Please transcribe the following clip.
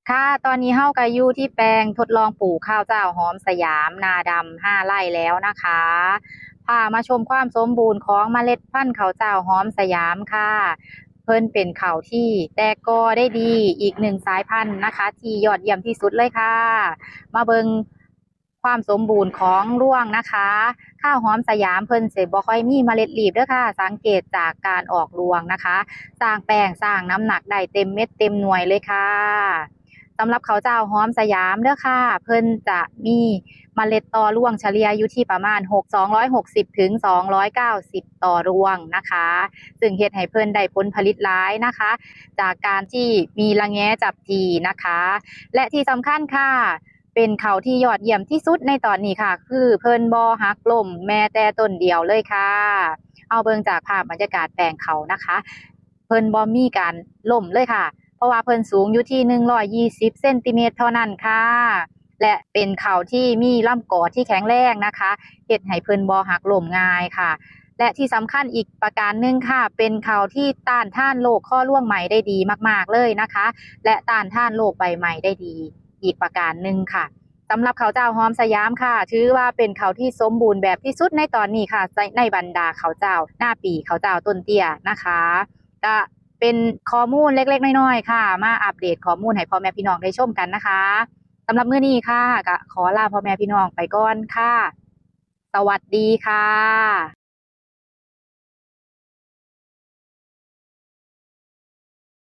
ค่ะตอนนี้เฮาก็อยู่ที่แปลงทดลองปลูกข้าวเจ้าหอมสยามนาดำ5 ไร่แล้วนะคะพามาชมความสมบูรณ์ของเมล็ดพันธุ์ข้าวเจ้าหอมสยามค่ะเพิ่นเป็นข้าวที่แตกกอได้ดีอีกหนึ่งสายพันธุ์นะคะที่ยอดเยี่ยมที่สุดเลยค่ะมาเบิ่งความสมบูรณ์ของร่วงนะคะข้าวหอมสยามเพิ่นสิบ่ค่อยมีเมล็ดรีบเด้อค่ะสังเกตจากการออกรวงนะคะสร้างแป้งสร้างน้ำหนักได้เต็มเม็ดเต็มหน่วยเลยค่ะ สำหรับข้าวเจ้าหอมสยามเด้อค่ะเพิ่นจะมีเมล็ดต่อร่วงเฉลี่ยอยู่ที่ประมาณ260ถึง290ต่อร่วงนะคะซึ่งเฮ็ดให้เพิ่นได้ผลผลิตหลายนะคะจากการที่มีระแงจับจีนะคะและที่สำคัญค่ะเป็นข้าวที่ยอดเยี่ยมที่สุดในตอนนี้ค่ะคือเพิ่นบ่หักล้มแม้แต่ต้นเดียวเลยค่ะเอาเบิ่งจากภาพบรรยากาศแปลงเขานะคะเพิ่นบ่มีการล้มเลยค่ะ เพราะว่าเพิ่นสูงอยู่ที่120เซนติเมตรเท่านั้นค่ะและเป็นเขาที่มีลำกอที่แข็งแรงนะคะเฮ็ดให้เพิ่นบ่หักล้มง่ายค่ะและที่สำคัญอีกประการหนึ่งค่ะเป็นเขาที่ต้านทานโรคข้อร่วงไหมได้ดีมากๆเลยนะคะและต้านทานโรคใบไหม้ได้ดีอีกประการหนึ่งค่ะสำหรับข้าวเจ้าหอมสยามค่ะถือว่าเป็นข้าวที่สมบูรณ์แบบที่สุดในตอนนี้ค่ะในบรรดาข้าวเจ้าหน้าปีข้าวเจ้าต้นเตี้ยนะคะก็เป็นข้อมูลเล็กๆน้อยๆค่ะมาอัปเดตข้อมูลให้พ่อแม่พี่น้องได้ชมกันนะคะสำหรับมื้อนี้ค่ะก็ขอลาพ่อแม่พี่น้องไปก่อนค่ะสวัสดีค่ะ